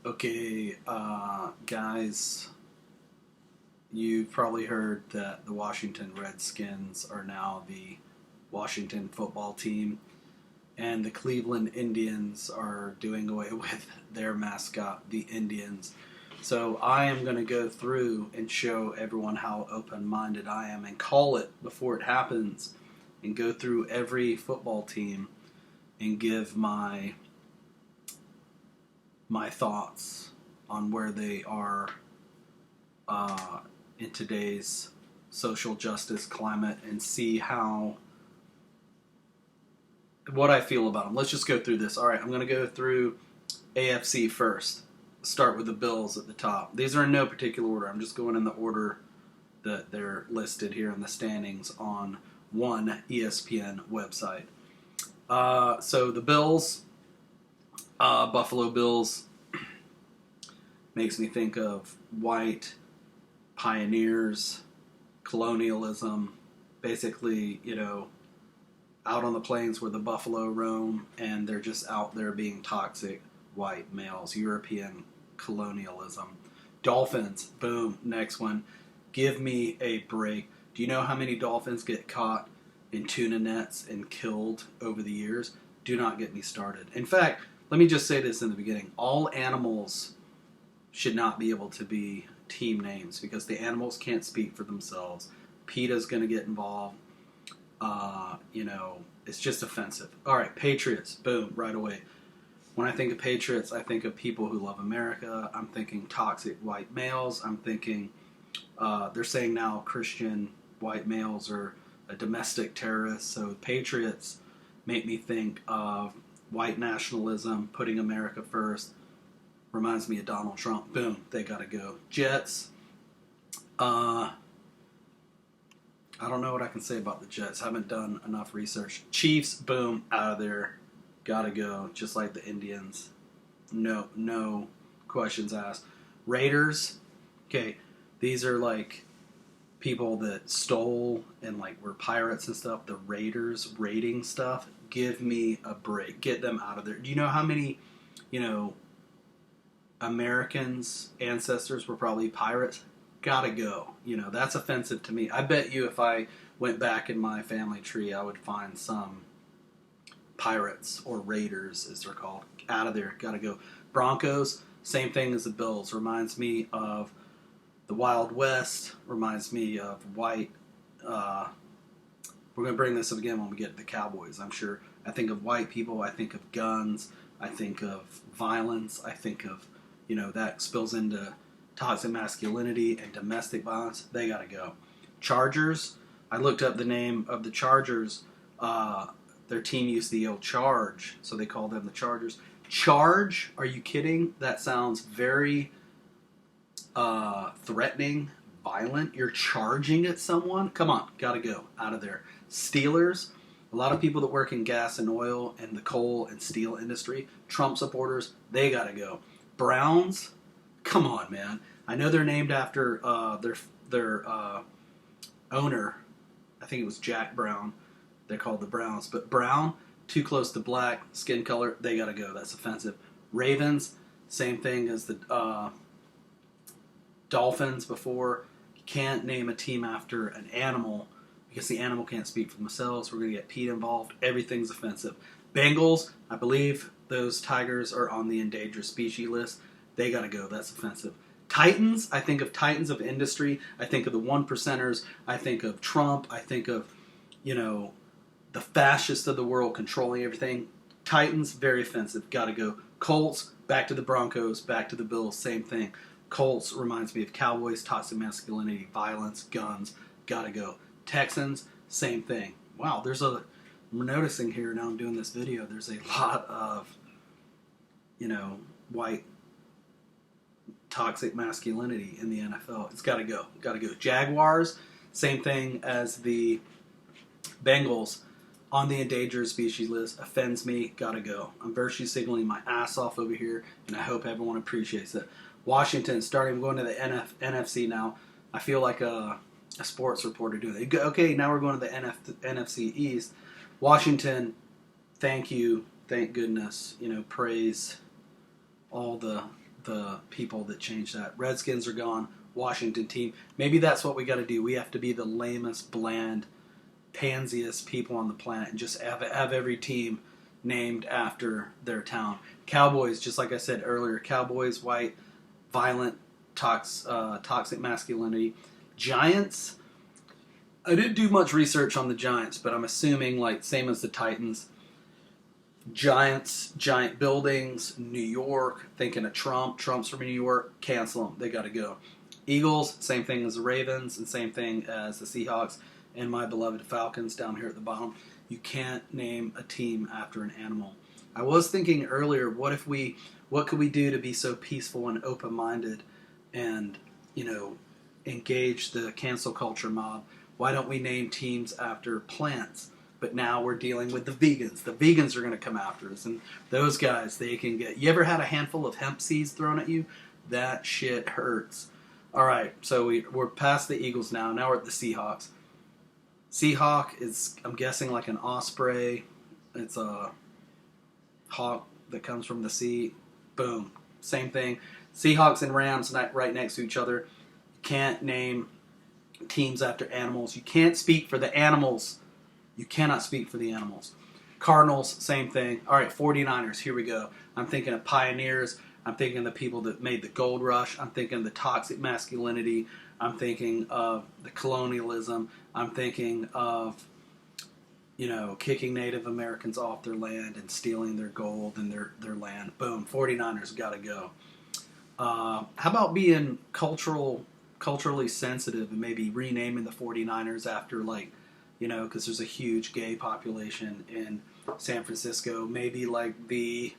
Okay, guys, you've probably heard that the Washington Redskins are now the Washington football team, and the Cleveland Indians are doing away with their mascot, the Indians. So I am going to go through and show everyone how open-minded I am and call it before it happens and go through every football team and give my thoughts on where they are in today's social justice climate and see what I feel about them. Let's just go through this. All right, I'm going to go through AFC first. Start with the Bills at the top. These are in no particular order. I'm just going in the order that they're listed here in the standings on one ESPN website. So the Bills, Buffalo Bills, makes me think of white pioneers, colonialism, basically, out on the plains where the buffalo roam, and they're just out there being toxic white males, European colonialism. Dolphins, boom, next one. Give me a break. Do you know how many dolphins get caught in tuna nets and killed over the years? Do not get me started. In fact, let me just say this in the beginning. All animals should not be able to be team names because the animals can't speak for themselves. PETA's going to get involved. It's just offensive. All right, Patriots, boom, right away. When I think of Patriots, I think of people who love America. I'm thinking toxic white males. I'm thinking, they're saying now Christian white males are a domestic terrorist. So Patriots make me think of white nationalism, putting America first. Reminds me of Donald Trump. Boom, they gotta go. Jets. I don't know what I can say about the Jets. Haven't done enough research. Chiefs, boom, out of there. Gotta go. Just like the Indians. No questions asked. Raiders. Okay, these are like people that stole and like were pirates and stuff. The Raiders raiding stuff. Give me a break. Get them out of there. Do you know how many, Americans' ancestors were probably pirates? Gotta go. That's offensive to me. I bet you if I went back in my family tree, I would find some pirates or raiders, as they're called. Out of there. Gotta go. Broncos, same thing as the Bills. Reminds me of the Wild West. Reminds me of white. We're going to bring this up again when we get to the Cowboys, I'm sure. I think of white people. I think of guns. I think of violence. I think of, that spills into toxic masculinity and domestic violence. They got to go. Chargers. I looked up the name of the Chargers. Their team used the yell charge, so they called them the Chargers. Charge? Are you kidding? That sounds very threatening, violent. You're charging at someone? Come on, gotta go. Out of there. Steelers. A lot of people that work in gas and oil and the coal and steel industry. Trump supporters. They gotta go. Browns. Come on, man. I know they're named after their owner. I think it was Jack Brown. They're called the Browns. But Brown, too close to black, skin color, they got to go. That's offensive. Ravens, same thing as the Dolphins before. You can't name a team after an animal because the animal can't speak for themselves. We're going to get PETA involved. Everything's offensive. Bengals, I believe those tigers are on the endangered species list. They got to go. That's offensive. Titans, I think of titans of industry. I think of the one percenters. I think of Trump. I think of, the fascists of the world controlling everything. Titans, very offensive. Got to go. Colts, back to the Broncos, back to the Bills, same thing. Colts reminds me of Cowboys, toxic masculinity, violence, guns. Got to go. Texans, same thing. Wow, I'm noticing here now I'm doing this video, there's a lot of, white toxic masculinity in the NFL. It's got to go. Got to go. Jaguars, same thing as the Bengals on the endangered species list. Offends me. Got to go. I'm virtue signaling my ass off over here, and I hope everyone appreciates it. Washington, starting going to the NFC now. I feel like a sports reporter doing it. Okay, now we're going to the NFC East. Washington, thank you, thank goodness. Praise all the the people that changed that. Redskins are gone. Washington team. Maybe that's what we got to do. We have to be the lamest, bland, pansiest people on the planet and just have every team named after their town. Cowboys, just like I said earlier, Cowboys, white, violent, toxic masculinity. Giants, I didn't do much research on the Giants, but I'm assuming, like, same as the Titans. Giants, giant buildings, New York, thinking of Trump. Trump's from New York, cancel them. They got to go. Eagles, same thing as the Ravens, and same thing as the Seahawks, and my beloved Falcons down here at the bottom. You can't name a team after an animal. I was thinking earlier, what could we do to be so peaceful and open-minded and, engage the cancel culture mob? Why don't we name teams after plants? But now we're dealing with the vegans. The vegans are going to come after us, and those guys, they can get... You ever had a handful of hemp seeds thrown at you? That shit hurts. All right, so we're past the Eagles now. Now we're at the Seahawks. Seahawk is, I'm guessing, like an osprey. It's a hawk that comes from the sea. Boom. Same thing. Seahawks and Rams right next to each other. You can't name teams after animals. You can't speak for the animals. You cannot speak for the animals. Cardinals, same thing. All right, 49ers, here we go. I'm thinking of pioneers. I'm thinking of the people that made the gold rush. I'm thinking of the toxic masculinity. I'm thinking of the colonialism. I'm thinking of, kicking Native Americans off their land and stealing their gold and their land. Boom, 49ers got to go. How about being culturally sensitive and maybe renaming the 49ers after, because there's a huge gay population in San Francisco. Maybe like the...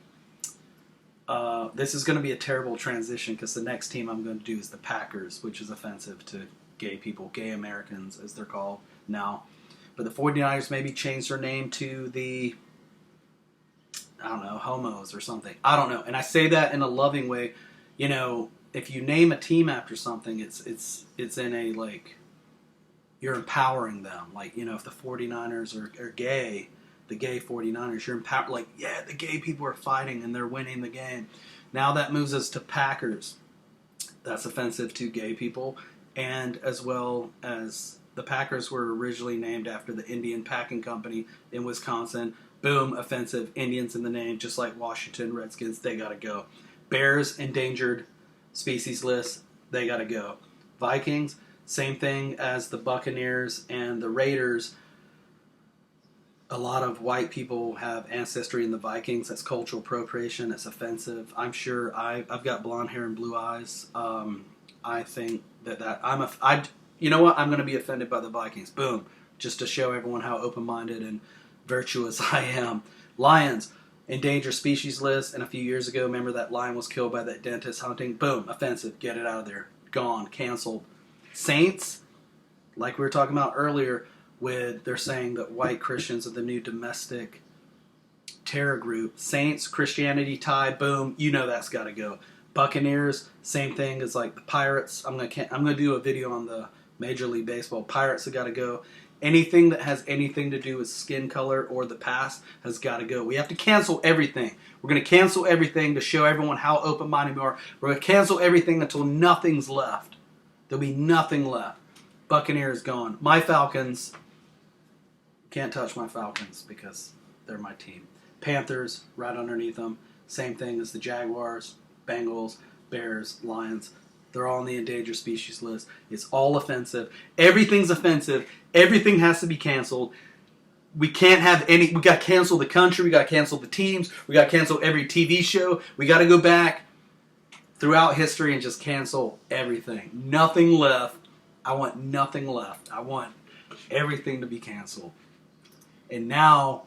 this is going to be a terrible transition because the next team I'm going to do is the Packers, which is offensive to gay people, gay Americans as they're called now. But the 49ers maybe change their name to the, homos or something. I don't know. And I say that in a loving way. If you name a team after something, it's in a, you're empowering them. If the 49ers are gay, the gay 49ers, you're empowered. The gay people are fighting and they're winning the game. Now that moves us to Packers. That's offensive to gay people. And as well as the Packers were originally named after the Indian Packing Company in Wisconsin. Boom, offensive. Indians in the name, just like Washington Redskins, they got to go. Bears, endangered species list, they got to go. Vikings, same thing as the Buccaneers and the Raiders. A lot of white people have ancestry in the Vikings. That's cultural appropriation. That's offensive. I'm sure I've got blonde hair and blue eyes. I think you know what? I'm going to be offended by the Vikings. Boom. Just to show everyone how open-minded and virtuous I am. Lions, endangered species list. And a few years ago, remember that lion was killed by that dentist hunting? Boom. Offensive. Get it out of there. Gone. Canceled. Saints, like we were talking about earlier, they're saying that white Christians are the new domestic terror group. Saints, Christianity tie, boom, that's got to go. Buccaneers, same thing as the Pirates. I'm gonna do a video on the Major League Baseball. Pirates have got to go. Anything that has anything to do with skin color or the past has got to go. We have to cancel everything. We're going to cancel everything to show everyone how open-minded we are. We're going to cancel everything until nothing's left. There'll be nothing left. Buccaneers gone. My Falcons... Can't touch my Falcons because they're my team. Panthers, right underneath them. Same thing as the Jaguars, Bengals, Bears, Lions. They're all on the endangered species list. It's all offensive. Everything's offensive. Everything has to be canceled. We can't have any... We got to cancel the country. We got to cancel the teams. We got to cancel every TV show. We got to go back throughout history and just cancel everything. Nothing left. I want nothing left. I want everything to be canceled. And now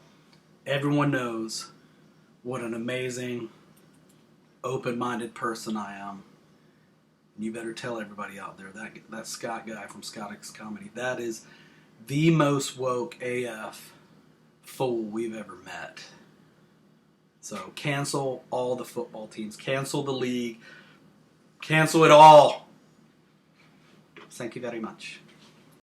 everyone knows what an amazing, open-minded person I am. You better tell everybody out there, that Scott guy from Scott X Comedy, that is the most woke AF fool we've ever met. So cancel all the football teams. Cancel the league. Cancel it all. Thank you very much.